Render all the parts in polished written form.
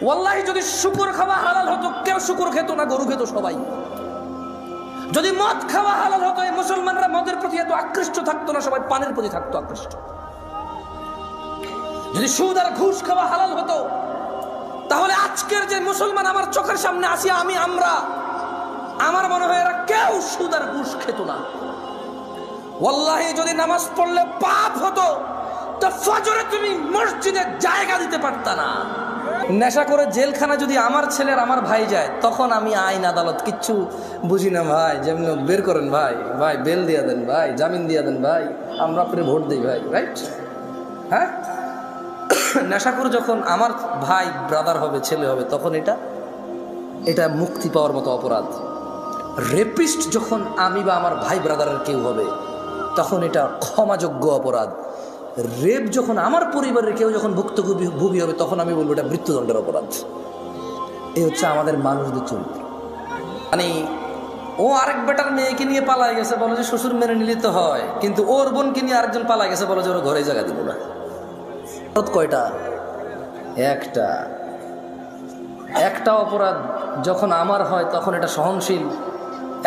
ওয়াল্লাহি যদি শুকর খাওয়া হালাল হতো কেউ শুকর খেত না, গরু খেত সবাই। যদি মদ খাওয়া হালাল হতো এই মুসলমানরা মদের প্রতি এত আকৃষ্ট থাকতো না, সবাই পানের প্রতি থাকতো আকৃষ্ট। যদি সুদ আর ঘুষ খাওয়া হালাল হতো তাহলে আজকের যে মুসলমান আমার চোখের সামনে আসি আমরা আমার মনে হয় এরা কেউ সুদ আর ঘুষ খেত না। ওয়াল্লাহি যদি নামাজ পড়লে পাপ হতো তো ফজরে তুমি মসজিদে জায়গা দিতে পারতা না। নেশা করে জেলখানা যদি আমার ছেলের আমার ভাই যায় তখন আমি আইন আদালত কিচ্ছু বুঝি না ভাই, যেমন বের করেন ভাই, ভাই বেল দিয়ে দেন ভাই, জামিন দিয়ে দেন ভাই, আমরা আপনি ভোট দিই ভাই, রাইট? হ্যাঁ, নেশা করে যখন আমার ভাই ব্রাদার হবে, ছেলে হবে, তখন এটা মুক্তি পাওয়ার মতো অপরাধ। রেপিস্ট যখন আমি বা আমার ভাই ব্রাদারের কেউ হবে তখন এটা ক্ষমাযোগ্য অপরাধ। রেপ যখন আমার পরিবারের কেউ যখন ভুক্তভোগী হবে তখন আমি বলবো এটা মৃত্যুদণ্ডের অপরাধ। এই হচ্ছে আমাদের মানুষদের চরিত্র। মানে ও আরেক বেটার মেয়েকে নিয়ে পালায় গেছে, বলো যে শ্বশুর মেনে নিলে তো হয়, কিন্তু ওর বোনকে নিয়ে আরেকজন পালায় গেছে, বলো যে ওর ঘরে জায়গা দিব না। কয়টা? একটা অপরাধ যখন আমার হয় তখন এটা সহনশীল,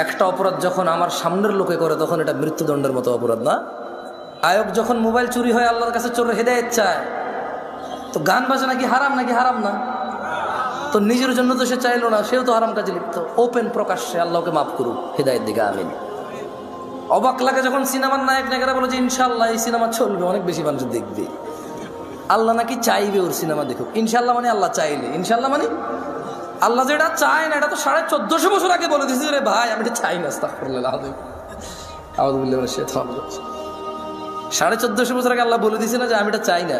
একটা অপরাধ যখন আমার সামনের লোকে করে তখন এটা মৃত্যুদণ্ডের মতো অপরাধ না? আয়োগ যখন মোবাইল চুরি হয় আল্লাহর কাছে চোরের হেদায়েত চায়, তো গান বাজনা কি হারাম নাকি? হারাম না। তো নিজের জন্য তো সে চাইলো না, সেও তো হারাম কাজে লিপ্ত। ওপেন প্রকাশ্যে আল্লাহকে মাফ করুক, হেদায়েত দিকে আমিন। অবাক লাগে যখন সিনেমার নায়ক নায়িকারা বলে যে ইনশাআল্লাহ এই সিনেমা চলবে, অনেক বেশি মানুষ দেখবে। আল্লাহ নাকি চাইবে ওর সিনেমা দেখুক। ইনশাআল্লাহ মানে আল্লাহ চাইলে, ইনশাআল্লাহ মানে আল্লাহ যেটা চায় না, এটা তো 1450 বছর আগে বলে দিয়েছে রে ভাই, আমি এটা চাই না। আস্তাগফিরুল্লাহ, 1450 বছর আগে আল্লাহ বলে দিয়েছে না যে আমি এটা চাই না।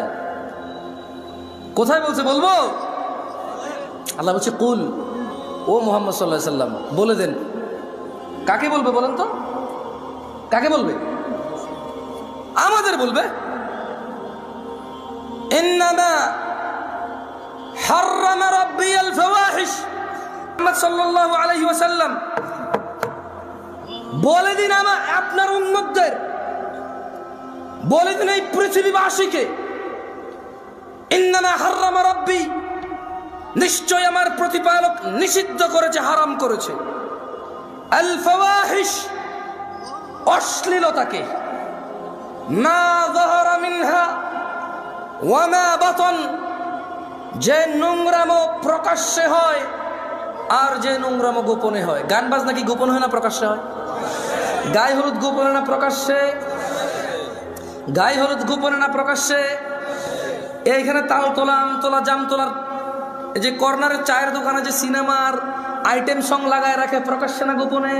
কোথায় বলছে বলবো? আল্লাহ বলছে কুল, ও মুহাম্মদ সাল্লাল্লাহু আলাইহি সাল্লাম বলে দেন। কাকে বলবে বলেন তো? কাকে বলবে? আমাদের বলবে। ইন্নামা হাররামা রাব্বিয়াল ফাওয়াহিশ, মুহাম্মদ সাল্লাল্লাহু আলাইহি ওয়াসাল্লাম বলে দিন আপনার উম্মতদের, বলে দিন এই পৃথিবীবাসীকে, ইন্নামা হাররামা রাব্বি, নিশ্চয় আমার প্রতিপালক নিষিদ্ধ করেছে, হারাম করেছে, আল ফাওয়াহিশ, অশ্লীলতাকে, মা যাহারা মিনহা ওয়া মা বাতন, যে নোংরামো প্রকাশ্যে হয় আর যে নোংরামো গোপনে হয়। গান বাজনা কি গোপন হয় না প্রকাশ্যে হয়? গায়ে হলুদ গোপনে না প্রকাশ্যে? গায়ে হলুদ গোপনে না প্রকাশ্যে? এইখানে তাল তোলা, আম তোলা, জাম তোলার যে কর্নারের চায়ের দোকানে যে সিনেমার আইটেম সং লাগায় রাখে, প্রকাশ্যে না গোপনে?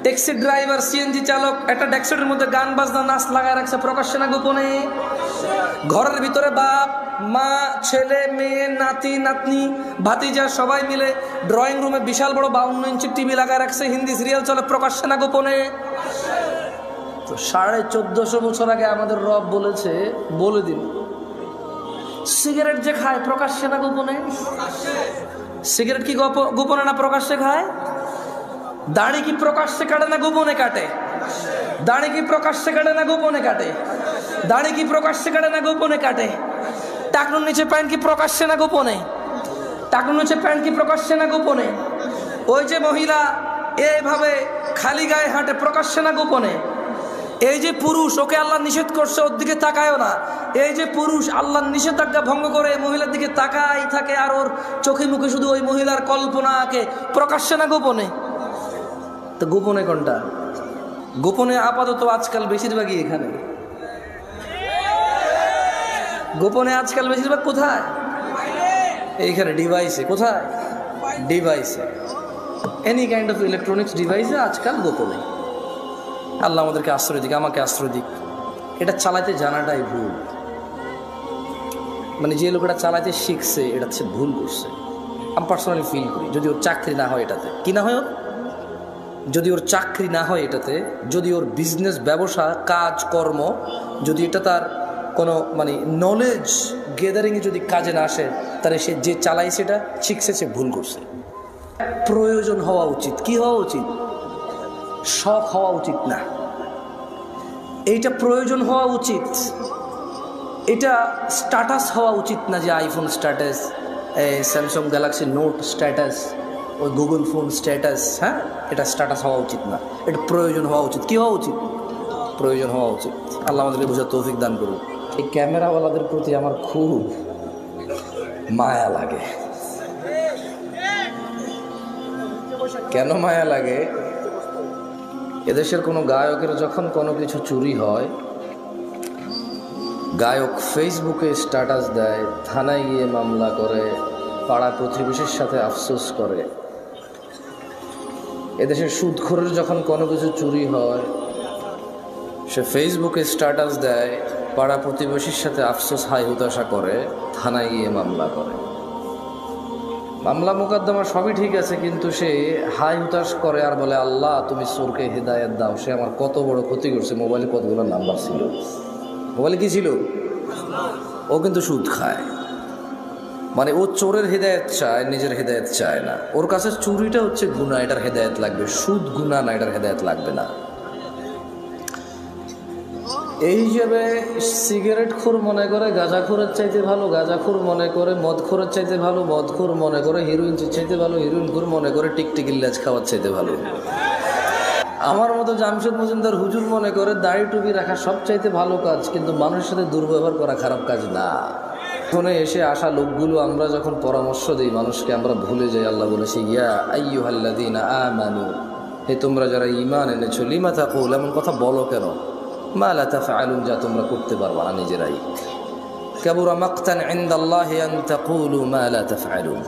ট্যাক্সি ড্রাইভার, সিএনজি চালক একটা ডেস্কের মধ্যে গান বাজনা নাচ লাগায় রাখছে, প্রকাশ্যে না গোপনে? ঘরের ভিতরে বাপ মা, ছেলে মেয়ে, নাতি নাতনি, ভাতিজা সবাই মিলে ড্রয়িং রুমে বিশাল বড় 52 ইঞ্চি টিভি লাগায় রাখছে, হিন্দি সিরিয়াল চলে, প্রকাশ্যে না গোপনে? তো 1450 বছর আগে আমাদের রব বলেছে, বলে দিন সিগারেট যে খায় প্রকাশ্যে না গোপনে? সিগারেট কি গোপনে না প্রকাশ্যে খায়? দাড়ি কি প্রকাশ্যে কাটে না গোপনে কাটে? দাড়ি কি প্রকাশ্যে কাটে না গোপনে কাটে? দাড়ি কি প্রকাশ্যে কাটে না গোপনে কাটে? টাকনুর নিচে প্যান্ট কি প্রকাশ্যে না গোপনে? টাকনুর নিচে প্যান্ট কি প্রকাশ্যে না গোপনে? ওই যে মহিলা এইভাবে খালি গায়ে হাঁটে, প্রকাশ্যে না গোপনে? এই যে পুরুষ, ওকে আল্লাহ নিষেধ করছে ওর দিকে তাকায়ও না, এই যে পুরুষ আল্লাহর নিষেধাজ্ঞা ভঙ্গ করে মহিলার দিকে তাকাই থাকে আর ওর চোখে মুখে শুধু ওই মহিলার কল্পনা আঁকে, প্রকাশ্যে না গোপনে? তো গোপনে কোনটা? গোপনে আপাতত আজকাল বেশিরভাগই এখানে। গোপনে আজকাল বেশিরভাগ কোথায়? এইখানে ডিভাইসে। কোথায়? ডিভাইসে, এনি কাইন্ড অফ ইলেকট্রনিক্স ডিভাইসে আজকাল গোপনে। আল্লাহ আমাদেরকে আশ্রয় দিক, আমাকে আশ্রয় দিক। এটা চালাতে জানাটাই ভুল। মানে যে লোকটা চালাতে শিখছে এটা হচ্ছে ভুল করছে। আমি পার্সোনালি ফিল করি, যদি ওর চাকরি না হয় এটাতে, কি না হয় ওর, যদি ওর চাকরি না হয় এটাতে, যদি ওর বিজনেস, ব্যবসা, কাজ কর্ম, যদি এটা তার কোনো মানে নলেজ গেদারিংয়ে যদি কাজে না আসে, তাহলে সে যে চালাই সেটা শিখছে, সে ভুল করছে। প্রয়োজন হওয়া উচিত। কি হওয়া উচিত? শখ হওয়া উচিত না, এইটা প্রয়োজন হওয়া উচিত। এটা স্ট্যাটাস হওয়া উচিত না যে আইফোন স্ট্যাটাস, এই স্যামসাং গ্যালাক্সি নোট স্ট্যাটাস, ওই গুগল ফোন স্ট্যাটাস, হ্যাঁ, এটা স্ট্যাটাস হওয়া উচিত না, এটা প্রয়োজন হওয়া উচিত। কী হওয়া উচিত? প্রয়োজন হওয়া উচিত। আল্লাহ আমাদেরকে বোঝার তৌফিক দান করুন। এই ক্যামেরাওয়ালাদের প্রতি আমার খুব মায়া লাগে। কেন মায়া লাগে? এদেশের কোনো গায়কের যখন কোনো কিছু চুরি হয়, গায়ক ফেসবুকে স্ট্যাটাস দেয়, থানায় গিয়ে মামলা করে, পাড়া প্রতিবেশীর সাথে আফসোস করে। এদেশের সুদখোরের যখন কোনো কিছু চুরি হয়, সে ফেসবুকে স্ট্যাটাস দেয়, পাড়া প্রতিবেশীর সাথে আফসোস হাই হতাশা করে, থানায় গিয়ে মামলা করে। মামলা মোকদ্দমা সবই ঠিক আছে, কিন্তু সে হাই হতাশ করে আর বলে, আল্লাহ তুমি চোরকে হেদায়েত দাও, সে আমার কত বড় ক্ষতি করছে। মোবাইলে কতগুলো নাম্বার ছিল, মোবাইলে কি ছিল? ও কিন্তু সুদ খায়। মানে ও চোরের হেদায়েত চায়, নিজের হেদায়েত চায় না। ওর কাছে চুরিটা হচ্ছে গুনাহ, এটার হেদায়েত লাগবে। সুদ গুনাহ না, এটার হেদায়েত লাগবে না। এই হিসেবে সিগারেটখোর মনে করে গাঁজাখোরের চাইতে ভালো, গাঁজাখোর মনে করে মদখোরের চাইতে ভালো, মদখোর মনে করে হিরোইন চাইতে ভালো, হিরোইনখোর মনে করে টিকটিকির লেজ খাওয়ার চাইতে ভালো। আমার মতো জামশেদ মজুমদার হুজুর মনে করে দাড়ি টুপি রাখা সব চাইতে ভালো কাজ, কিন্তু মানুষের সাথে দুর্ব্যবহার করা খারাপ কাজ না। ফোনে এসে আসা লোকগুলো আমরা যখন পরামর্শ দিই মানুষকে, আমরা ভুলে যাই আল্লাহ বলেছে, ইয়া আইয়ুহাল্লাযীনা আমানু, হে তোমরা যারা ঈমান এনেছো, লিমা তাকুল, এমন কথা বলো কেন, মা লা তাফআলুন, যা তোমরা করতে পারবা না নিজেরাই। কাবুরা মাকতান ইনদাল্লাহি আন তাকুলু মা লা তাফআলুন,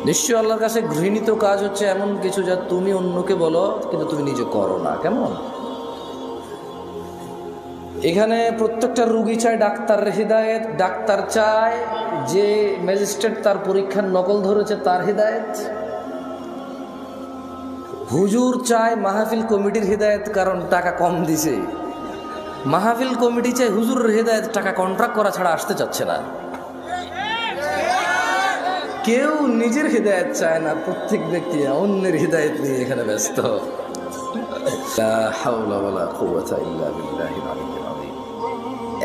নিশ্চয় আল্লাহর কাছে ঘৃণিত কাজ হচ্ছে এমন কিছু যা তুমি অন্যকে বলো কিন্তু তুমি নিজে করো না। কেমন? এখানে প্রত্যেকটা রুগী চায় ডাক্তারের হিদায়েত, ডাক্তার চায় যে ম্যাজিস্ট্রেট তার পরীক্ষার নকল ধরেছে তার হিদায়েত, হুজুর চায় মাহফিল কমিটির হিদায়েত কারণ টাকা কম দিছে, মাহফিল কমিটি চায় হুজুরের হিদায়েত, টাকা কন্ট্রাক্ট করা ছাড়া আসতে চাচ্ছে না। কেউ নিজের হৃদায়ত চায় না, প্রত্যেক ব্যক্তি অন্যের হৃদায়ত নিয়ে এখানে ব্যস্ত।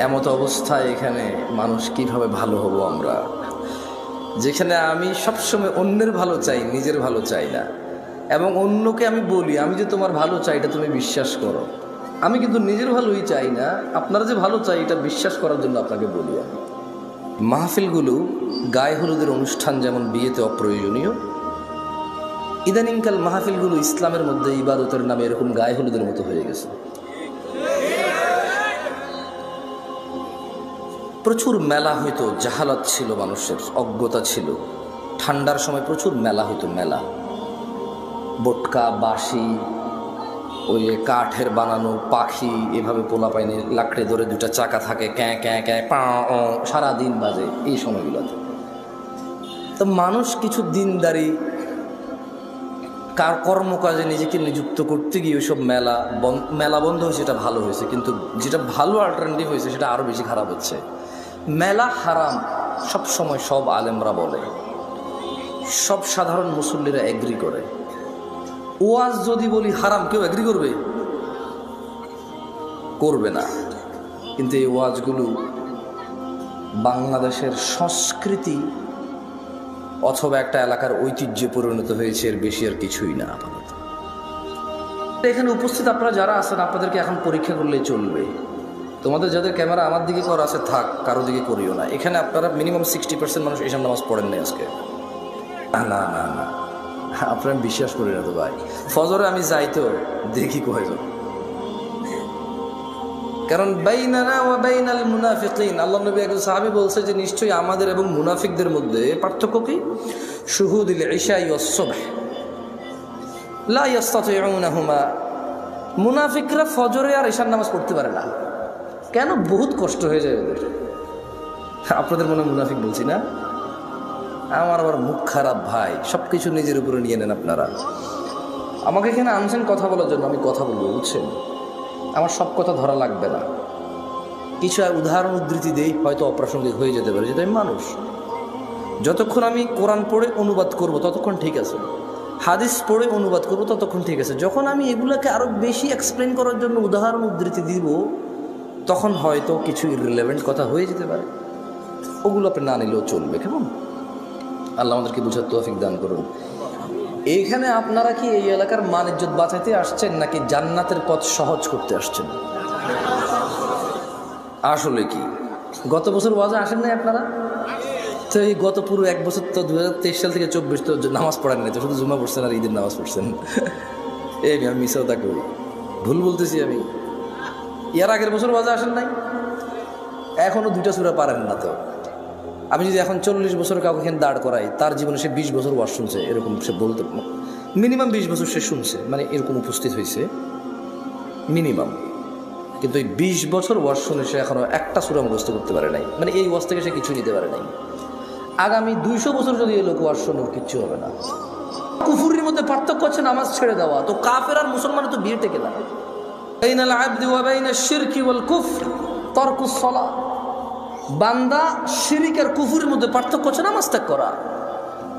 এমত অবস্থায় এখানে মানুষ কিভাবে ভালো হব আমরা, যেখানে আমি সবসময় অন্যের ভালো চাই, নিজের ভালো চাই না। এবং অন্যকে আমি বলি আমি যে তোমার ভালো চাই এটা তুমি বিশ্বাস করো, আমি কিন্তু নিজের ভালোই চাই না, আপনারা যে ভালো চাই এটা বিশ্বাস করার জন্য আপনাকে বলি আমি। মাহফিলগুলো গায়ে হলুদের অনুষ্ঠান যেমন বিয়েতে অপ্রয়োজনীয়, ইদানিংকাল মাহফিলগুলো ইসলামের মধ্যে ইবাদতের নামে এরকম গায়ে হলুদের মতো হয়ে গেছে। প্রচুর মেলা হইতো, জাহালাত ছিল, মানুষের অজ্ঞতা ছিল। ঠান্ডার সময় প্রচুর মেলা হইতো, মেলা, বোটকা, বাঁশি, ওই কাঠের বানানো পাখি, এভাবে পোলা পাইনে লাকড়ে ধরে দুটা চাকা থাকে, ক্যাঁ ক্যাঁ ক্যাঁ পা সারাদিন বাজে এই সময়গুলোতে। তো মানুষ কিছু দিনদারি কার কর্মকাজে নিজেকে নিযুক্ত করতে গিয়ে ওইসব মেলা বন্ধ হয়েছে, এটা ভালো হয়েছে, কিন্তু যেটা ভালো অল্টারনেটিভ হয়েছে সেটা আরও বেশি খারাপ হচ্ছে। মেলা হারাম সব সময় সব আলেমরা বলে, সব সাধারণ মুসল্লিরা এগ্রি করে। ওয়াজ যদি বলি হারাম, কেউ এগ্রি করবে? করবে না। কিন্তু এই ওয়াজগুলো বাংলাদেশের সংস্কৃতি অথবা একটা এলাকার ঐতিহ্যে পরিণত হয়েছে, এর বেশি আর কিছুই না। আপাতত এখানে উপস্থিত আপনারা যারা আছেন আপনাদেরকে এখন পরীক্ষা করলেই চলবে। তোমাদের যাদের ক্যামেরা আমার দিকে করা আছে থাক, কারো দিকে করিও না। এখানে আপনারা মিনিমাম 60% মানুষ এসব নামাজ পড়েন নাই আজকে। না না না না, আপনারা বিশ্বাস করি না তো ভাই। ফজরে আমি যাই তো দেখি কয়জন, কারণ বাইনানা ওয়া বাইনাল মুনাফিকিন, আল্লাহ নবী একজন সাহাবী বলছে যে নিশ্চয়ই আমাদের এবং মুনাফিকদের মধ্যে পার্থক্য কি? শুহুদুল ইশা ওয়াস সুবহ লা ইস্তাতিউনাহুমা, মুনাফিকরা ফজরে আর ইশার নামাজ পড়তে পারে না। কেন? বহুত কষ্ট হয়ে যায় ওদের। আপনাদের মনে মুনাফিক বলছি না? আমার আবার মুখ খারাপ ভাই, সব কিছু নিজের উপরে নিয়ে নেন আপনারা। আমাকে এখানে আনছেন কথা বলার জন্য, আমি কথা বলবো, বুঝছেন? আমার সব কথা ধরা লাগবে না, কিছু উদাহরণ উদ্ধৃতি দেই, হয়তো অপ্রাসঙ্গিক হয়ে যেতে পারে, যেটা আমি মানুষ। যতক্ষণ আমি কোরআন পড়ে অনুবাদ করব ততক্ষণ ঠিক আছে, হাদিস পড়ে অনুবাদ করব ততক্ষণ ঠিক আছে। যখন আমি এগুলোকে আরও বেশি এক্সপ্লেন করার জন্য উদাহরণ উদ্ধৃতি দিব তখন হয়তো কিছু ইররিলেভেন্ট কথা হয়ে যেতে পারে, ওগুলো আপনি না নিলেও চলবে। কেমন? আল্লাহ আমাদেরকে বুঝার তৌফিক দান করুন। এইখানে আপনারা কি এই এলাকার মান ইজ্জত বাঁচাইতে আসছেন নাকি জান্নাতের পথ সহজ করতে আসছেন? আসলে কি গত বছর ওয়াজে আসেন নাই আপনারা? তো এই গত পুরো এক বছর তো 2023 সাল থেকে 24 তো নামাজ পড়েন নাই, তো শুধু জুমা পড়ছেন আর ঈদের নামাজ পড়ছেন। এই আমি মিসাও তা করি, ভুল বলতেছি আমি? এর আগের বছর ওয়াজে আসেন নাই, এখনো 2টা সূরা পারেন না। তো আমি যদি এখন 40 বছর কাউকে এখানে দাঁড় করাই, তার জীবনে সে 20 বছর ওয়াজ শুনছে, এরকম সে বলতে মিনিমাম 20 বছর সে শুনছে, মানে এরকম উপস্থিত হয়েছে মিনিমাম। কিন্তু এই 20 বছর ওয়াজ শুনে সে এখনো একটা সূরা মুখস্থ করতে পারে নাই, মানে এই ওয়াজ থেকে সে কিছু নিতে পারে নাই। আগামী 200 বছর যদি এই লোক ওয়াজ শুনে কিচ্ছু হবে না। কুফুরির মধ্যে পার্থক্য হচ্ছে নামাজ ছেড়ে দেওয়া। তো কাফের আর মুসলমানের তো বিয়ে টেকে না। বাইনাল আবদি ওয়া বাইনাশ শিরকি ওয়াল কুফর তারকুস সালাহ। বান্দা শিরিক আর কুফুরের মধ্যে পার্থক্য হচ্ছে নামাজ ত্যাগ করা।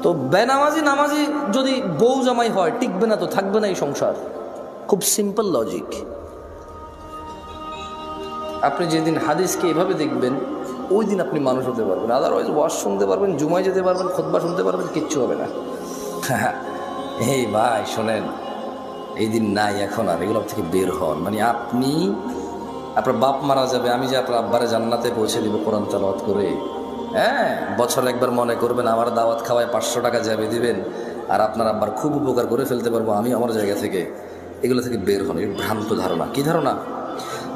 তো বেনামাজি নামাজি যদি বউ জামাই হয়, টিকবে না, তো থাকবে না এই সংসার। খুব সিম্পল লজিক। আপনি যেদিন হাদিসকে এভাবে দেখবেন, ওই দিন আপনি মানুষ হতে পারবেন। আদারওয়াইজ ওয়াজ শুনতে পারবেন, জুমায় যেতে পারবেন, খুতবা শুনতে পারবেন, কিচ্ছু হবে না। এই ভাই শোনেন, এই দিন নাই এখন আর, এগুলো থেকে বের হন। মানে আপনি, আপনার বাপ মারা যাবে, আমি যে আপনার আব্বারে জান্নাতে পৌঁছে দিব কোরআন তেলাওয়াত করে, হ্যাঁ, বছরে একবার মনে করবেন আমার দাওয়াত খাওয়ায় 500 টাকা যাবে দিবেন, আর আপনার আব্বার খুব উপকার করে ফেলতে পারবো আমি আমার জায়গা থেকে। এগুলো থেকে বের হন। এই ভ্রান্ত ধারণা। কি ধারণা?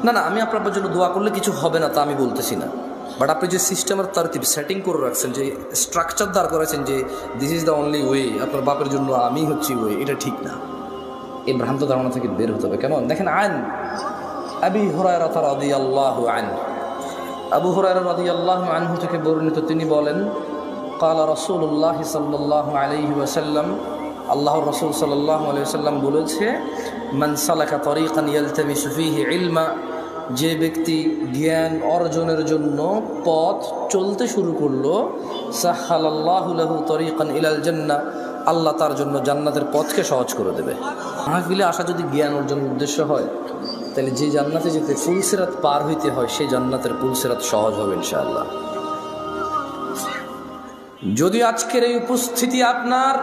না না, আমি আপনার জন্য দোয়া করলে কিছু হবে না তা আমি বলতেছি না, বাট আপনি যে সিস্টেমের তারতিব সেটিং করে রাখছেন, যে স্ট্রাকচার দাঁড় করেছেন যে this is the only way, আপনার বাপের জন্য আমি হচ্ছি ওয়ে, এটা ঠিক না। এই ভ্রান্ত ধারণা থেকে বের হতে হবে। কেমন দেখেন, আন আবি হুরায়রা রাদিয়াল্লাহু আনহু, আবু হুরায়রা রাদিয়াল্লাহু আনহু থেকে বর্ণিত, তিনি বলেন, ক্বালা রাসূলুল্লাহ সাল্লাল্লাহু আলাইহি ওয়াসাল্লাম, আল্লাহর রাসূল সাল্লাল্লাহু আলাইহি ওয়াসাল্লাম বলেছে, মান সালাকা তরিকান ইয়ালতামিসু ফীহি ইলমা, যে ব্যক্তি জ্ঞান অর্জনের জন্য পথ চলতে শুরু করলো, সাহহালাল্লাহু লাহু তরিকান ইলাল জান্নাহ, আল্লাহ তার জন্য জান্নাতের পথকে সহজ করে দেবে। মাহফিলে আসা যদি জ্ঞান অর্জনের উদ্দেশ্য হয়, তাহলে যে জান্নাতে যেতে পুলসিরাত পার হইতে হয়, সেই জান্নাতের পুলসিরাত সহজ হবে ইনশাআল্লাহ। যদি আজকের এই উপস্থিতি আপনার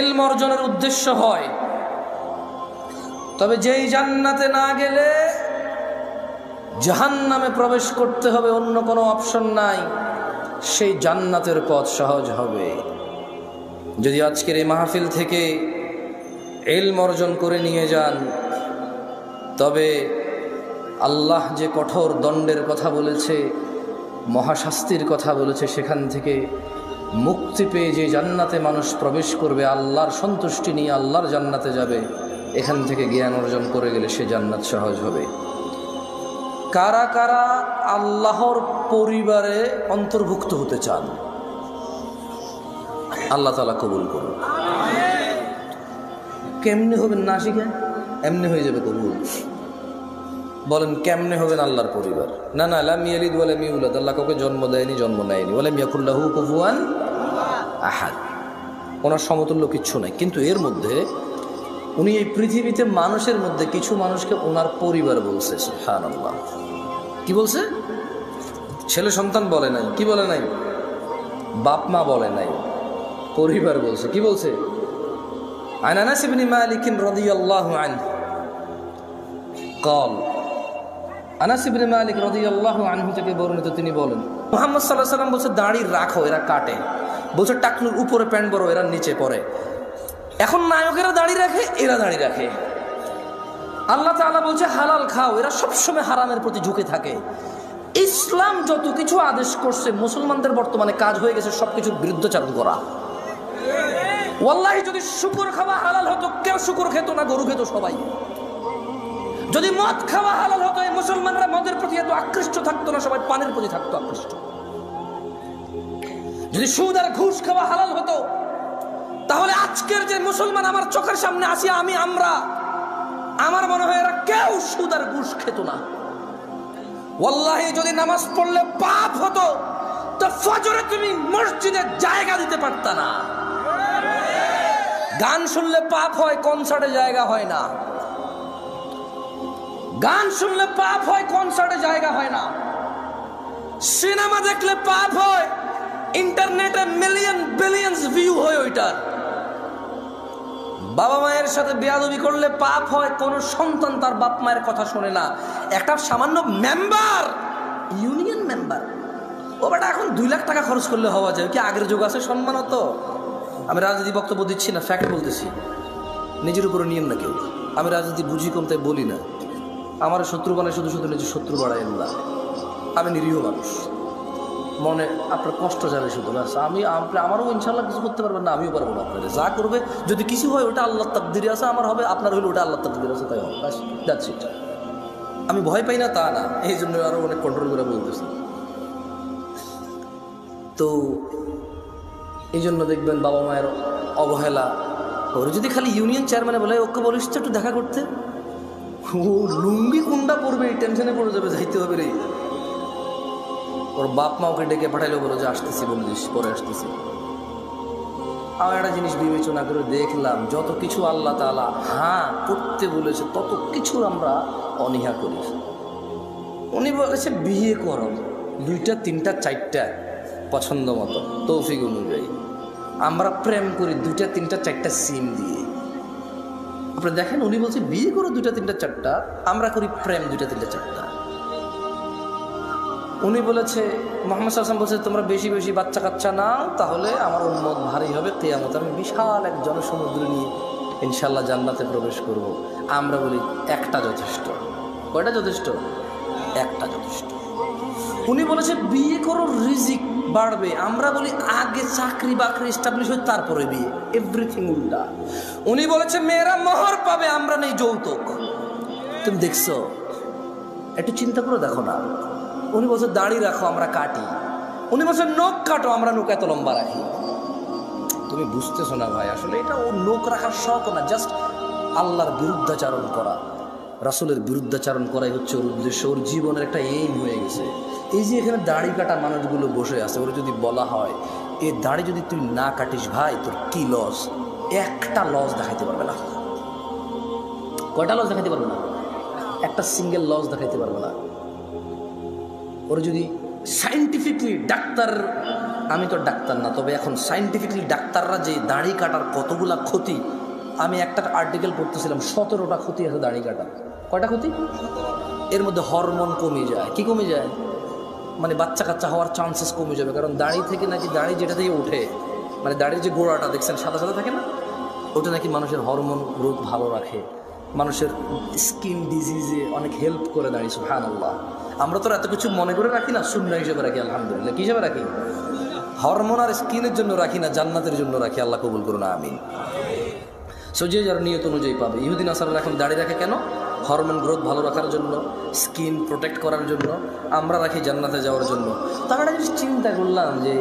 ইলম অর্জনের উদ্দেশ্য হয়, তবে যেই জান্নাতে না গেলে জাহান্নামে প্রবেশ করতে হবে, অন্য কোনো অপশন নাই, সেই জান্নাতের পথ সহজ হবে। যদি আজকের এই মাহফিল থেকে ইলম অর্জন করে নিয়ে যান, তবে আল্লাহ যে কঠোর দণ্ডের কথা বলেছে, মহাশাস্তির কথা বলেছে, সেখান থেকে মুক্তি পেয়ে যে জান্নাতে মানুষ প্রবেশ করবে, আল্লাহর সন্তুষ্টি নিয়ে আল্লাহর জান্নাতে যাবে, এখান থেকে জ্ঞান অর্জন করে গেলে সে জান্নাত সহজ হবে। কারা কারা আল্লাহর পরিবারে অন্তর্ভুক্ত হতে চান? আল্লাহ তাআলা কবুল করুন। কেমনে হবেন না শিখে? এমনি হয়ে যাবে কবুল। বলেন কেমনে হবেন আল্লাহর পরিবার? না না, লাম ইয়ালিদ ওয়া লাম ইউলাদ, আল্লাহ কাউকে জন্ম দেয়নি, জন্ম নেয়নি। ওয়া লাম ইয়াকুল লাহু কুফুয়ান আহাদ, ওনার সমতুল্য কিচ্ছু নাই। কিন্তু এর মধ্যে উনি এই পৃথিবীতে মানুষের মধ্যে কিছু মানুষকে ওনার পরিবার বলছে। সুবহানাল্লাহ। কি বলছে? ছেলে সন্তান বলে নাই, কি বলে নাই? বাপ মা বলে নাই, পরিবার বলছে। কি বলছে? আন আনাস ইবনে মালিক রাদিয়াল্লাহু আনহু قال, আনাস ইবনে মালিক রাদিয়াল্লাহু আনহু থেকে বর্ণিত, তিনি বলেন, মুহাম্মদ সাল্লাল্লাহু আলাইহি ওয়াসাল্লাম বলছে, দাড়ি রাখো, এরা কাটে। বলছে টাকনুর উপরে প্যান্ট বড়, এরা নিচে পড়ে। এখন নায়কেরা দাড়ি রাখে, এরা দাড়ি রাখে। আল্লাহ তাআলা বলছে হালাল খাও, এরা সবসময় হারামের প্রতি ঝুঁকে থাকে। ইসলাম যত কিছু আদেশ করছে, মুসলমানদের বর্তমানে কাজ হয়ে গেছে সবকিছুর বিরুদ্ধাচরণ করা। ওয়াল্লাহি যদি শুকর খাওয়া হালাল হতো, কেউ শুকর খেত না, গরু খেত সবাই। যদি মদ খাওয়া হালাল হতো, এই মুসলমানরা মদের প্রতি এত আকৃষ্ট থাকতো না, সবাই পানের প্রতি থাকতো আকৃষ্ট। যদি সুদ আর ঘুষ খাওয়া হালাল হতো, তাহলে আজকের যে মুসলমান আমার চোখের সামনে আসি, আমার মনে হয় এরা কেউ সুদ আর ঘুষ খেত না। ওয়াল্লাহি যদি নামাজ পড়লে পাপ হতো, তো ফজরে তুমি মসজিদে জায়গা দিতে পারতা না। গান শুনলে পাপ হয়, কনসার্টে জায়গা হয় না। গান শুনলে পাপ হয়, কনসার্টে জায়গা হয় না। সিনেমা দেখলে পাপ হয়, ইন্টারনেটে মিলিয়ন বিলিয়ন্স ভিউ হয় ওইটার। বাবা মায়ের সাথে বেয়াদবি করলে পাপ হয়, কোন সন্তান তার বাপ মায়ের কথা শোনে না। একটা সামান্য মেম্বার, ইউনিয়ন মেম্বার, ও বেটা এখন 2 লাখ টাকা খরচ করলে হওয়া যায় কি? আগের যুগ আছে সম্মান হতো। আমি রাজনীতি বক্তব্য দিচ্ছি না, ফ্যাক্ট বলতেছি, নিজের উপরে নিয়েন না কেউ। আমি রাজনীতি বুঝি কম তাই বলি না। আমার শত্রু বানায় শুধু শুধু নিজের শত্রু বাড়ায় না। আমি নিরীহ মানুষ, মনে আপনার কষ্ট যাবে শুধু, ব্যাস। আমারও ইনশাল্লাহ কিছু করতে পারবেন না, আমিও পারবো না। আপনাদের যা করবে যদি কিছু হয় ওটা আল্লাহর তাকদিরে আছে, আমার হবে, আপনার হইলে ওটা আল্লাহর তাকদিরে আছে, তাই হবে, ব্যাস, দ্যাটস ইট। আমি ভয় পাই না তা না, এই জন্য আরো অনেক কন্ট্রোল করে বলতেছি। তো এই জন্য দেখবেন বাবা মায়ের অবহেলা। ওর যদি খালি ইউনিয়ন চেয়ারম্যানে বলে ওকে বলিস তো একটু দেখা করতে, ও লুঙ্গি কুন্ডা পড়বে, এই টেনশনে পড়ে যাবে, যাইতে হবে রে। ওর বাপ মা ওকে ডেকে পাঠাইলেও বলো যে আসতেছি, বলে দিস পরে আসতেছি। আমার একটা জিনিস বিবেচনা করে দেখলাম, যত কিছু আল্লাহ তাআলা হ্যাঁ করতে বলেছে তত কিছু আমরা অনীহা করি। উনি বলেছে বিয়ে করো 2টা 3টা 4টা পছন্দ মতো তৌফিক অনুযায়ী। আমরা প্রেম করি 2টা 3টা 4টা সিম দিয়ে। আপনি দেখেন উনি বলছে বিয়ে করো 2টা 3টা 4টা, আমরা করি প্রেম 2টা 3টা 4টা। উনি বলেছে, মুহাম্মদ সাল্লাল্লাহু আলাইহি ওয়াসাল্লাম বলছে তোমরা বেশি বেশি বাচ্চা কাচ্চা নাও, তাহলে আমার উম্মত ভারী হবে কিয়ামতে, আমি বিশাল এক জনসমুদ্র নিয়ে ইনশাআল্লাহ জান্নাতে প্রবেশ করব। আমরা বলি একটা যথেষ্ট। কয়টা যথেষ্ট? একটা যথেষ্ট। উনি বলেছে বিয়ে করো রিজিক বাড়বে, আমরা বলি আগে চাকরি বাকরি এস্টাবলিশ হয় তারপরে বিয়ে। এভরিথিং উল্টা। উনি বলেছে মেয়েরা মোহর পাবে, আমরা নেই যৌতুক। তুমি দেখছো? একটু চিন্তা করে দেখো না। উনি বলছে দাড়ি রাখো, আমরা কাটি। উনি বলছে নখ কাটো, আমরা নখ এত লম্বা রাখি। তুমি বুঝতেছো না ভাই, আসলে এটা ও নখ রাখার শখ না, জাস্ট আল্লাহর বিরুদ্ধাচারণ করা, রাসূলের বিরুদ্ধাচারণ করাই হচ্ছে ওর উদ্দেশ্য। ওর জীবনের একটা এইম হয়ে গেছে। এই যে এখানে দাড়ি কাটা মানুষগুলো বসে আছে, ওরা যদি বলা হয় এই দাড়ি যদি তুই না কাটিস ভাই তোর কি লস, একটা লস দেখাইতে পারবে না। কয়টা লস দেখাইতে পারবে না? একটা সিঙ্গেল লস দেখাইতে পারবে না। ওরা যদি সায়েন্টিফিকলি ডাক্তার, আমি তো ডাক্তার না, তবে এখন সায়েন্টিফিকলি ডাক্তাররা যে দাড়ি কাটার কতগুলা ক্ষতি, আমি একটা আর্টিকেল পড়তেছিলাম, 17টা ক্ষতি আছে দাড়ি কাটার। কয়টা ক্ষতি? এর মধ্যে হরমোন কমে যায়। কি কমে যায়? মানে বাচ্চা কাচ্চা হওয়ার চান্সেস কমে যাবে, কারণ দাড়ি থেকে নাকি, দাড়ি যেটা থেকে ওঠে, মানে দাড়ির যে গোড়াটা দেখছেন সাদা সাদা থাকে না, ওটা নাকি মানুষের হরমোন গ্রোথ ভালো রাখে, মানুষের স্কিন ডিজিজে অনেক হেল্প করে দাড়ি। সুবহানাল্লাহ। আমরা তো এত কিছু মনে করে রাখি না, সুন্নাহ হিসেবে রাখি। আলহামদুলিল্লাহ। কি হিসেবে রাখি? হরমোন আর স্কিনের জন্য রাখি না, জান্নাতের জন্য রাখি। আল্লাহ কবুল করুন, আমিন। সো যে যার নিয়ত অনুযায়ী পাবে। ইহুদি নাসারারা এখন দাড়ি রাখে কেন? হরমোন গ্রোথ ভালো রাখার জন্য, স্কিন প্রোটেক্ট করার জন্য। আমরা রাখি জান্নাতে যাওয়ার জন্য। তার একটা জিনিস চিন্তা করলাম যে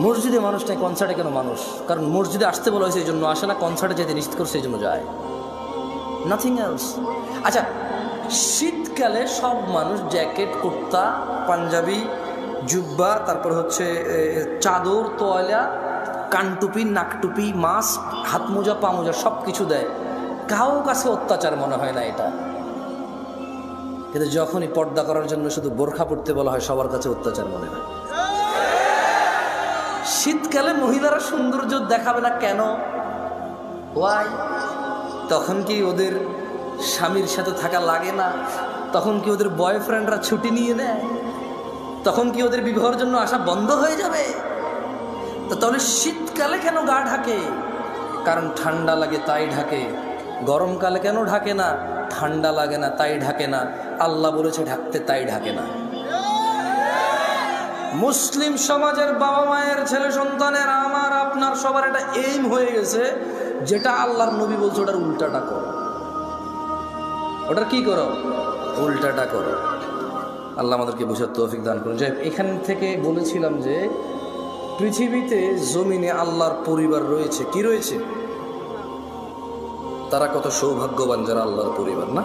মসজিদে মানুষ নেই, কনসার্টে কেন মানুষ? কারণ মসজিদে আসতে বলা হয়েছে এই জন্য আসে না, কনসার্টে যেতে নিশ্চিত করছে এই জন্য যায়, নাথিং এলস। আচ্ছা, শীতকালে সব মানুষ জ্যাকেট, কুর্তা, পাঞ্জাবি, জুব্বা, তারপর হচ্ছে চাদর, তোয়ালা, কানটুপি, নাকটুপি, মাস্ক, হাত মোজা, পা মোজা সব কিছু দেয়। কারো কাছে অত্যাচার মনে হয় না এটা। কিন্তু যখনই পর্দা করার জন্য শুধু বোরখা পড়তে বলা হয়, সবার কাছে অত্যাচার মনে হয়। শীতকালে মহিলারা সৌন্দর্য দেখাবে না কেন? ওয়াই? তখন কি ওদের স্বামীর সাথে থাকা লাগে না? তখন কি ওদের বয়ফ্রেন্ডরা ছুটি নিয়ে নেয়? তখন কি ওদের বিবাহের জন্য আসা বন্ধ হয়ে যাবে? তো তাহলে শীতকালে কেন গা ঢাকে? কারণ ঠান্ডা লাগে তাই ঢাকে। গরমকালে কেন ঢাকে না? ঠান্ডা লাগে না তাই ঢাকে না। আল্লাহ বলেছে ঢাকতে, তাই ঢাকে না। মুসলিম সমাজের বাবা মায়ের ছেলে সন্তানের, আমার আপনার সবার একটা এইম হয়ে গেছে, যেটা আল্লাহর নবী বলছে ওটার উল্টাটা করো। ওটার কি করো? উল্টাটা করো। আল্লাহ আমাদেরকে বুঝার তৌফিক দান করুন। যে এখান থেকে বলেছিলাম যে পৃথিবীতে জমিনে আল্লাহর পরিবার রয়েছে। কি রয়েছে? তারা কত সৌভাগ্যবান যারা আল্লাহর পরিবার, না?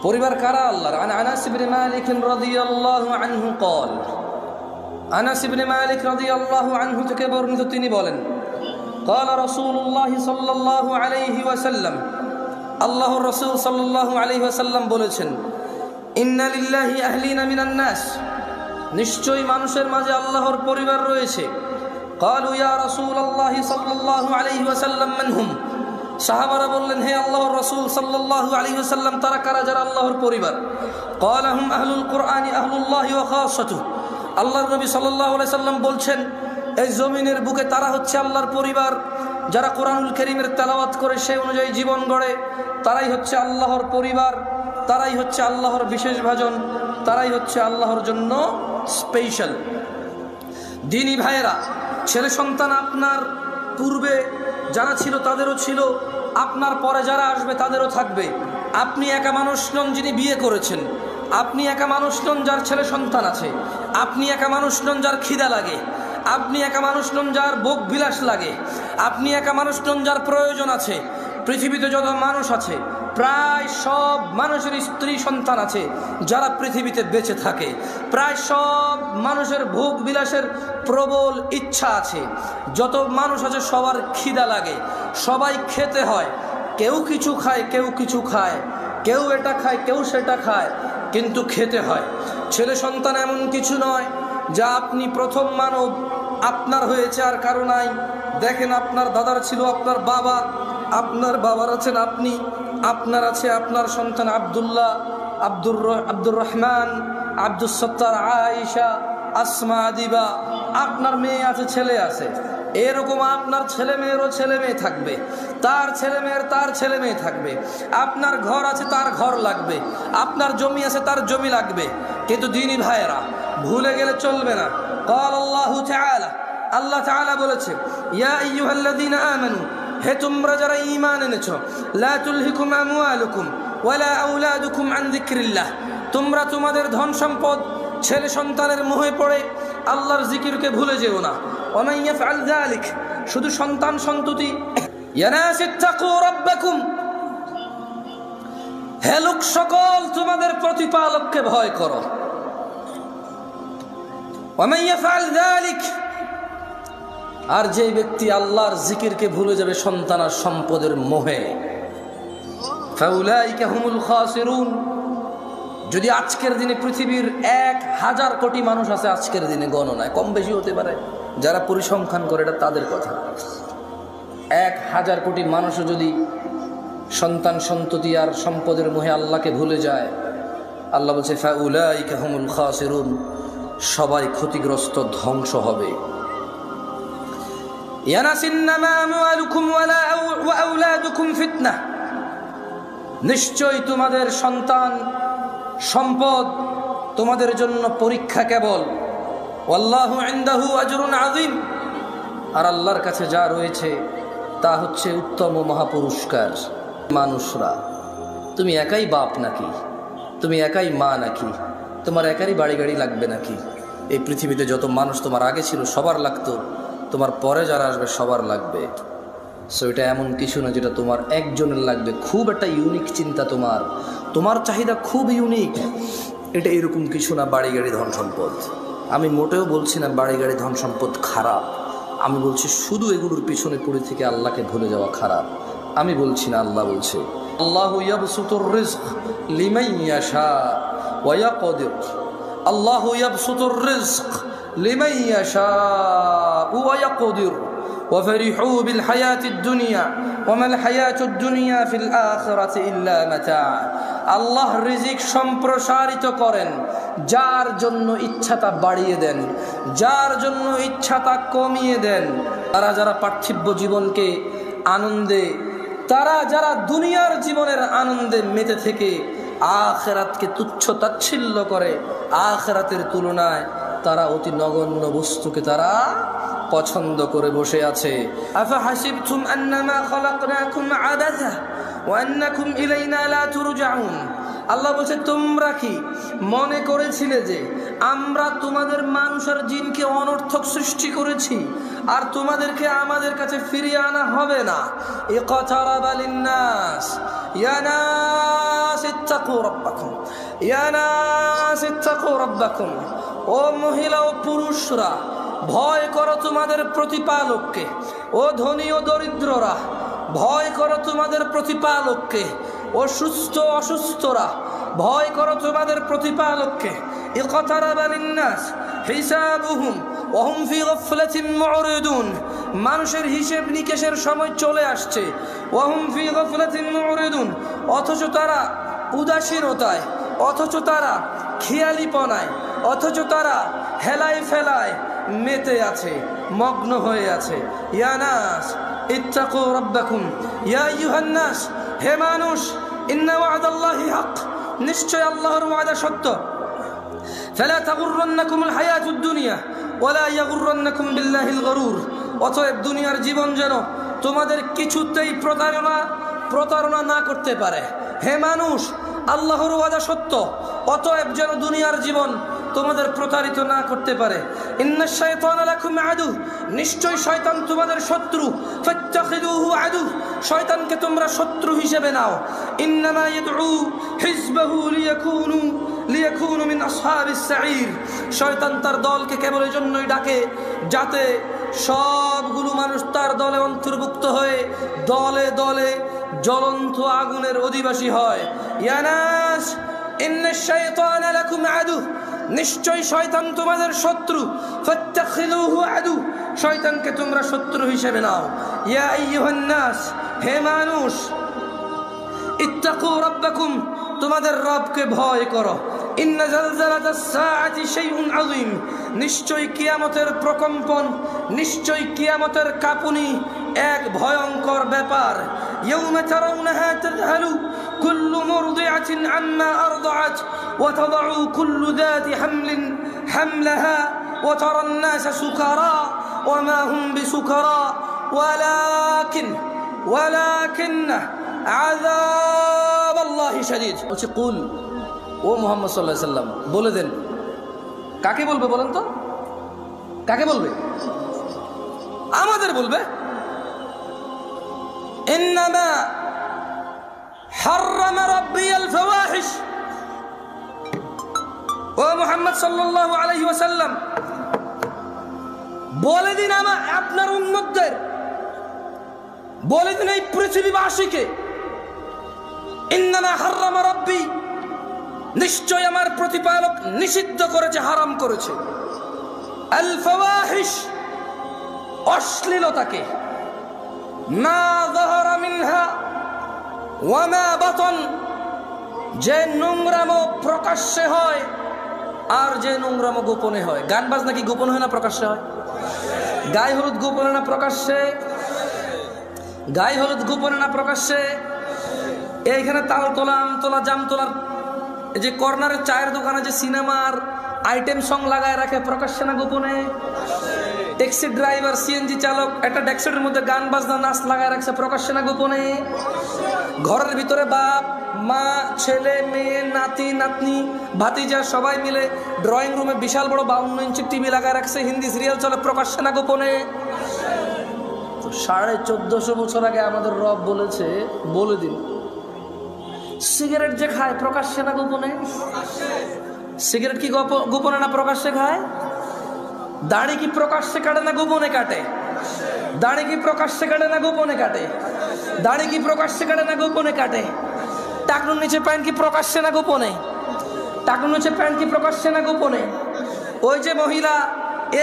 পরিবার কারা আল্লাহর? আনাস ইবনে মালিক রাদিয়াল্লাহু আনহু قال, আনাস ইবনে মালিক রাদিয়াল্লাহু আনহু থেকে বর্ণিত, তিনি বলেন قال রাসূলুল্লাহ সাল্লাল্লাহু আলাইহি ওয়াসাল্লাম, আল্লাহর রাসূল সাল্লাল্লাহু আলাইহি ওয়াসাল্লাম বলেছেন, ইন্না লিল্লাহি আহলিনা মিনান নাস, নিশ্চয়ই মানুষের মাঝে আল্লাহর পরিবার রয়েছে। ক্বালু ইয়া রাসূলুল্লাহ সাল্লাল্লাহু আলাইহি ওয়াসাল্লাম মান হুম? সাহাবারা বললেন, হে আল্লাহর রাসূল সাল্লাল্লাহু আলাইহি ওয়াসাল্লাম, তারা কারা যারা আল্লাহর পরিবার? ক্বালা হুম আহলুল কুরআনি আহলুল্লাহি ওয়া খাসাতুহু। আল্লাহর নবী সাল্লাল্লাহু আলাইহি সাল্লাম বলছেন, এই জমিনের বুকে তারা হচ্ছে আল্লাহর পরিবার, যারা কোরআনুল কারীমের তেলাওয়াত করে সেই অনুযায়ী জীবন গড়ে, তারাই হচ্ছে আল্লাহর পরিবার, তারাই হচ্ছে আল্লাহর বিশেষ ভাজন, তারাই হচ্ছে আল্লাহর জন্য স্পেশাল। দিনী ভাইয়েরা, ছেলে সন্তান আপনার পূর্বে যারা ছিল তাদেরও ছিল, আপনার পরে যারা আসবে তাদেরও থাকবে। আপনি একা মানুষ নন যিনি বিয়ে করেছেন, আপনি একা মানুষ নন যার ছেলে সন্তান আছে, আপনি একা মানুষ নন যার খিদা লাগে, আপনি একা মানুষ নন যার ভোগ বিলাস লাগে, আপনি একা মানুষ নন যার প্রয়োজন আছে। পৃথিবীতে যত মানুষ আছে প্রায় সব মানুষের স্ত্রী সন্তান আছে যারা পৃথিবীতে বেঁচে থাকে। প্রায় সব মানুষের ভোগ বিলাসের প্রবল ইচ্ছা আছে। যত মানুষ আছে সবার খিদা লাগে, সবাই খেতে হয়। কেউ কিছু খায়, কেউ কিছু খায়, কেউ এটা খায়, কেউ সেটা খায়, কিন্তু খেতে হয়। ছেলে সন্তান এমন কিছু নয় যা আপনি প্রথম মানব, আপনার হয়েছে আর কারো নাই। দেখেন, আপনার দাদার ছিল আপনার বাবা, আপনার বাবার আছেন আপনি, আপনার আছে আপনার সন্তান আব্দুল্লাহ, আব্দুর রহমান, আব্দুস সত্তার, আয়েশা, আসমা, আদিবা, আপনার মেয়ে আছে, ছেলে আছে। এরকম আপনার ছেলে মেয়েরও ছেলে মেয়ে থাকবে, তার ছেলে মেয়ের তার ছেলে মেয়ে থাকবে। আপনার ঘর আছে, তার ঘর লাগবে, আপনার জমি আছে, তার জমি লাগবে। কিন্তু দিনী ভাইয়েরা, ভুলে গেলে চলবে না। قال الله تعالى, আল্লাহ তাআলা বলেছে, ইয়া আইয়ুহাল্লাযীনা আমানু, হে তোমরা যারা ঈমান এনেছো, লা তুলহিকুম আমওয়ালুকুম ওয়ালা আওলাদুকুম আন যিকরিল্লাহ, তোমরা তোমাদের ধন সম্পদ ছেলে সন্তানের মোহে পড়ে আল্লাহর জিকিরকে ভুলে যেও না। ওয়া মান ইয়াফআল যালিক, শুধু সন্তান সন্ততি। ইয়া নাস ইত্তাকু রাব্বাকুম, হে লোক সকল, তোমাদের প্রতিপালককে ভয় করো। ওয়া মান ইয়াফআল যালিক, আর যে ব্যক্তি আল্লাহর জিকিরকে ভুলে যাবে সন্তান আর সম্পদের মোহে, ফাউলাইকা হুমুল খাসিরুন। যদি আজকের দিনে পৃথিবীর 1000 কোটি মানুষ আছে, আজকের দিনে গণনায় কম বেশি হতে পারে, যারা পরিসংখ্যান করে এটা তাদের কথা, 1000 কোটি মানুষও যদি সন্তান সন্ততি আর সম্পদের মোহে আল্লাহকে ভুলে যায়, আল্লাহ বলছে ফাউলাইকা হুমুল খাসিরুন, সবাই ক্ষতিগ্রস্ত, ধ্বংস হবে। নিশ্চয় তোমাদের সন্তান সম্পদ তোমাদের জন্য পরীক্ষা কেবল। ওয়াল্লাহু ইনদাহু আজরুন আযীম, আর আল্লাহর কাছে যা রয়েছে তা হচ্ছে উত্তম ও মহাপুরস্কার। মানুষরা, তুমি একাই বাপ নাকি? তুমি একাই মা নাকি? তোমার একারই বাড়ি গাড়ি লাগবে নাকি? এই পৃথিবীতে যত মানুষ তোমার আগে ছিল সবার লাগতো, তোমার পরে যারা আসবে সবার লাগবে। সো এটা এমন কিছু না যেটা তোমার একজনের লাগবে। খুব একটা ইউনিক চিন্তা, তোমার চাহিদা খুব ইউনিক, এটা এরকম কিছু না। বাড়ি গাড়ি ধন সম্পদ, আমি মোটেও বলছি না বাড়ি গাড়ি ধন সম্পদ খারাপ, আমি বলছি শুধু এগুলোর পিছনে পড়ে থেকে আল্লাহকে ভুলে যাওয়া খারাপ। আমি বলছি না, আল্লাহ বলছে, আল্লাহু ইয়াবসুতুর রিজক লিমান ইয়াশা ওয়া ইয়াকদির। আল্লাহু ইয়াবসুতুর রিজক লিমান ইয়াশা ওয়া ইয়াকদির ওয়া ফারিহু বিল হায়াতিদ দুনিয়া ওয়া মাল হায়াতুদ দুনিয়া ফিল আখিরাতি ইল্লা মাতা। আল্লাহ রিজিক সম্প্রসারিত করেন, যার জন্য ইচ্ছা তা বাড়িয়ে দেন, যার জন্য ইচ্ছা তা কমিয়ে দেন। তারা যারা পার্থিব জীবনকে আনন্দে, তারা যারা দুনিয়ার জীবনের আনন্দে মেতে থেকে আখিরাতকে তুচ্ছ তাচ্ছিল্য করে, আখিরাতের তুলনায় তারা অতি নগণ্য বস্তুকে তারা পছন্দ করে বসে আছে। আফা হাসিবতুম আন্নামা খালাকনাকুম আবাসা ওয়া আন্নাকুম ইলাইনা লা তুরজাউন। আল্লাহ বলছে, তোমরা কি মনে করেছিলে যে আমরা তোমাদের মানুষ আর জিনকে অনর্থক সৃষ্টি করেছি আর তোমাদেরকে আমাদের কাছে ফিরিয়ে আনা হবে না? ইকতারাবা লিন্নাস ইয়া নাস ইত্তাকু রাব্বাকুম ইয়া নাস ইত্তাকু রাব্বাকুম। ও মহিলা ও পুরুষরা, ভয় করো তোমাদের প্রতিপালককে। ও ধনী ও দরিদ্ররা, ভয় করো তোমাদের প্রতিপালককে। ও সুস্থ অসুস্থরা, ভয় করো তোমাদের প্রতিপালককে। ইকতারাবা লিন-নাস হিসাবুহুম ওয়া হুম ফি গাফলাতিন মু'রিদুন, মানুষের হিসাব নিকেশের সময় চলে আসছে। ওয়া হুম ফি গাফলাতিন মু'রিদুন, অথচ তারা উদাসীনতায়, অথচ তারা খেয়ালিপনায়, অথচ তারা হেলায় ফেলায় মেতে আছে, মগ্ন হয়ে আছে। ইয়া নাস ইত্তাকু রাব্বাকুম, ইয়া আইয়ুহান নাস, হে মানুষ, ইন্না ওয়া'দাল্লাহি হক, নিশ্চয় আল্লাহর ওয়াদা সত্য। ফালা তাগুররান্নাকুমুল হায়াতুদ দুনিয়া ওয়ালা ইয়াগুররান্নাকুম বিল্লাহিল গরুর, অতএব দুনিয়ার জীবন যেন তোমাদের কিছুতেই প্রতারণা না করতে পারে। হে মানুষ, আল্লাহর ওয়াদা সত্য, অতএব যেন দুনিয়ার জীবন তোমাদের প্রতারিত না করতে পারে। ইন্নাশ শাইতানা লাকুম আদু, নিশ্চয় শয়তান তোমাদের শত্রু। ফাত্তাখিযুহু আদু, শয়তানকে তোমরা শত্রু হিসেবে নাও। ইন্নামা ইয়াদউ হিজবাহু লিয়াকুনু মিন আসহাবিস সাঈর, শয়তান তার দলকে কেবল এই জন্যই ডাকে যাতে সবগুলো মানুষ তার দলে অন্তর্ভুক্ত হয়ে দলে দলে জ্বলন্ত আগুনের অধিবাসী হয়। ইয়া নাস ইন্নাশ শাইতানা লাকুম আদু, নিশ্চয় শয়তান তোমাদের শত্রু। ফাত্তাখিযুহু আদু, শয়তানকে তোমরা শত্রু হিসেবে নাও। ইয়া আইয়ুহান নাস, হে মানুষ, ইত্তাকু রাব্বাকুম, তোমাদের রবকে ভয় করো। ইন্না জালজালাতাস সাআতি শাইউন আযীম, নিশ্চয় কিয়ামতের প্রকম্পন, নিশ্চয় কিয়ামতের কাঁপুনি এক ভয়ঙ্কর ব্যাপার। ইয়াউমা তারাউনাহা তাযহালু কুল্লু মুরদিআতিন আম্মা আরদাআত ওয়া তাদাউ কুল্লু যাতি হামলিন হামলাহা ওয়া তারান নাসা সুকারা ওয়া মা হুম বিসুকারা ওয়ালাকিন্না আযাবাল্লাহি শাদীদ। বলছে কুল, ও মুহাম্মদ সাল্লাল্লাহু আলাইহি সাল্লাম, বলে দেন। কাকে বলবে বলেন তো? কাকে বলবে? আমাদের বলবে। ইন্নামা হাররামা রাব্বিয়াল ফাওয়াহিশ, ও মুহাম্মদ সাল্লাল্লাহু আলাইহি ওয়াসাল্লাম, বলে দিন আপনার উম্মতদের, বলে দিন এই পৃথিবীবাসীকে, ইন্নামা হাররামা রাব্বি, নিশ্চয় আমার প্রতিপালক নিষিদ্ধ করেছে, হারাম করেছে, আল ফাওয়াহিশ, অশ্লীলতাকে, মা যাহারা মিনহা ওয়া মা বাতন, যে নোংরামো প্রকাশ্যে হয় আর যে নোংরামো গোপনে হয়। গান বাজনা কি গোপন হয় না প্রকাশ্যে হয়? গায়ে হলুদ গোপনে না প্রকাশ্যে? গায়ে হলুদ গোপনে না প্রকাশ্যে? এইখানে তাল তোলা, আম তোলা, জাম তোলার এই যে কর্নারের চায়ের দোকানে যে সিনেমার আইটেম সং লাগায় রাখে, প্রকাশ্যে না গোপনে? ট্যাক্সি ড্রাইভার, সিএনজি চালক একটা ডেস্কের মধ্যে গান বাজনা নাচ লাগায় রাখছে, প্রকাশ্যে না গোপনে? ঘরের ভিতরে বাপ মা, ছেলে মেয়ে, নাতি নাতনি, ভাতিজা সবাই মিলে ড্রয়িং রুমে বিশাল বড় 52 ইঞ্চি টিভি লাগায় রাখছে, হিন্দি সিরিয়াল চলে, প্রকাশ্যে না গোপনে? তো 1450 বছর আগে আমাদের রব বলেছে, বলে দিন, সিগারেট যে খায় প্রকাশ্যে না গোপনে? সিগারেট কি গোপনে না প্রকাশ্যে খায়? দাড়ি কি প্রকাশ্যে কাটে না গোপনে কাটে? দাড়ি কি প্রকাশ্যে কাটে না গোপনে কাটে? দাড়ি কি প্রকাশ্যে কাটে না গোপনে কাটে? টাকনুর নিচে প্যান্ট কি প্রকাশ্যে না গোপনে? টাকনুর নিচে প্যান্ট কি প্রকাশ্যে না গোপনে? ওই যে মহিলা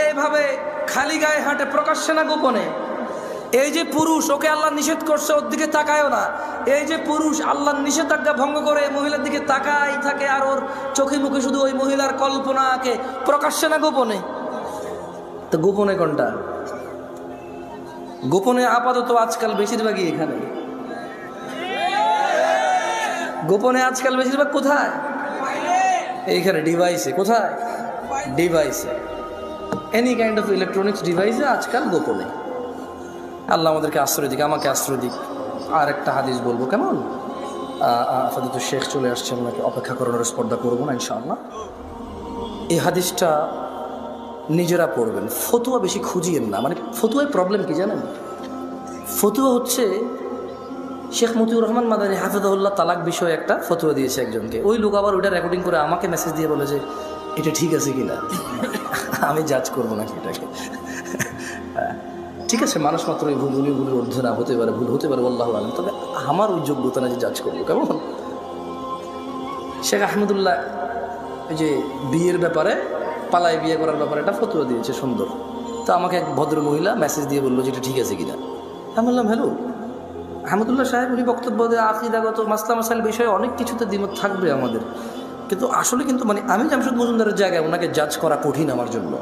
এইভাবে খালি গায়ে হাঁটে, প্রকাশ্যে না গোপনে? এই যে পুরুষ, ওকে আল্লাহ নিষেধ করছে, ওর দিকে তাকায়ও না, এই যে পুরুষ আল্লাহর নিষেধাজ্ঞা ভঙ্গ করে মহিলার দিকে তাকাই থাকে, আর ওর চোখে মুখে শুধু ওই মহিলার কল্পনা আঁকে, প্রকাশ্যে না গোপনে? তো গোপনে কোনটা? গোপনে আপাতত আজকাল বেশিরভাগই এখানে। গোপনে আজকাল বেশিরভাগ কোথায়? এইখানে ডিভাইসে। কোথায়? ডিভাইসে, এনি কাইন্ড অফ ইলেকট্রনিক্স ডিভাইসে আজকাল গোপনে। আল্লাহ আমাদেরকে আশ্রয় দিক, আমাকে আশ্রয় দিক। আর একটা হাদিস বলবো, কেমন? আফাদিত শেখ চলে আসছে, ওনাকে অপেক্ষা করানোর স্পর্ধা করবো না ইনশাআল্লাহ। এই হাদিসটা নিজেরা পড়বেন, ফতুয়া বেশি খুঁজিয়েন না। মানে ফতুয়ায় প্রবলেম কি জানেন? ফতুয়া হচ্ছে, শেখ মতিউর রহমান মাদানী হাফিজাহুল্লাহ তালাক বিষয়ে একটা ফতুয়া দিয়েছে একজনকে, ওই লোক আবার ওইটা রেকর্ডিং করে আমাকে মেসেজ দিয়ে বলে যে এটা ঠিক আছে কিনা। আমি জাজ করবো নাকি এটাকে? ঠিক আছে, মানুষ মাত্র এই ভুল, ভুলের ঊর্ধ্বে না হতে পারে, ভুল হতে পারে, আল্লাহু আলাম, তবে আমার ওই যোগ্যতা না যে জাজ করবো। কেমন? শেখ আহমদুল্লাহ এই যে বিয়ের ব্যাপারে, পালায় বিয়ে করার ব্যাপারে একটা ফতোয়া দিয়েছে, সুন্দর। তো আমাকে এক ভদ্র মহিলা মেসেজ দিয়ে বললো যে এটা ঠিক আছে কিনা। আমি বললাম হ্যালো আহমদুল্লাহ সাহেব, উনি বক্তব্য দিয়ে আকিদাগত মাসলা মাসাইল বিষয়ে অনেক কিছুতে দ্বিমত থাকবে আমাদের, কিন্তু আসলে কিন্তু মানে আমি জামশেদ মজুমদারের জায়গায় ওনাকে জাজ করা কঠিন আমার জন্য।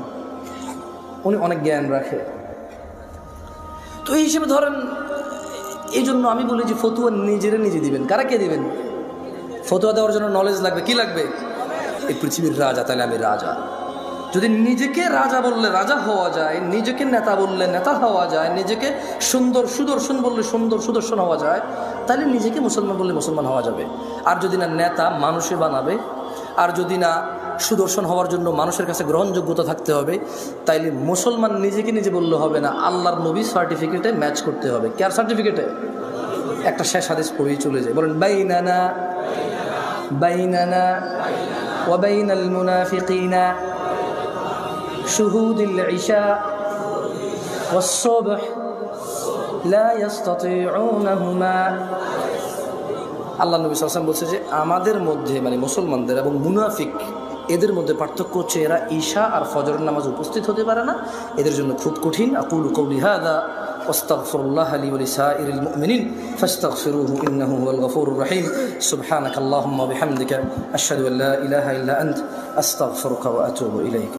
উনি অনেক জ্ঞান রাখে, তো এই হিসেবে ধরেন, এই জন্য আমি বলি যে ফতুয়া নিজেরা নিজে দিবেন। কারা কে দিবেন? ফতুয়া দেওয়ার জন্য নলেজ লাগবে। কি লাগবে? এই পৃথিবীর রাজা, তাহলে আমি রাজা। যদি নিজেকে রাজা বললে রাজা হওয়া যায়, নিজেকে নেতা বললে নেতা হওয়া যায়, নিজেকে সুন্দর সুদর্শন বললে সুন্দর সুদর্শন হওয়া যায়, তাহলে নিজেকে মুসলমান বললে মুসলমান হওয়া যাবে। আর যদি না নেতা মানুষে বানাবে, আর যদি না সুদর্শন হওয়ার জন্য মানুষের কাছে গ্রহণযোগ্যতা থাকতে হবে, তাইলে মুসলমান নিজেকে নিজে বললে হবে না, আল্লাহর নবী সার্টিফিকেটে ম্যাচ করতে হবে। কার সার্টিফিকেটে? একটা শেষ হাদিস পড়েই চলে যায়, বলেন বাইনানা বাইনানা ওয়া বাইনাল মুনাফিকিনা শুহুদুল ইশা ওয়াস সুবহ লা ইস্তাতিউনাহুমা। আল্লাহ নবী সাল্লাল্লাহু আলাইহি ওয়াসাল্লাম বলছে যে আমাদের মধ্যে মানে মুসলমানদের এবং মুনাফিক এদের মধ্যে পার্থক্য হচ্ছে এরা ঈশা আর ফজরের নামাজ উপস্থিত হতে পারে না, এদের জন্য খুব কঠিন। আকুলু কওলি হাযা ওয়াস্তাগফিরুল্লাহ লি ওয়া লিসাইরিল মুমিনিন ফাস্তাগফিরুহু ইন্নাহু হুয়াল গফুরুর রহিম। সুবহানাকাল্লাহুম্মা ওয়া বিহামদিকা আশহাদু আল্লা ইলাহা ইল্লা আনতা আস্তাগফিরুকা ওয়া আতুবু ইলাইক।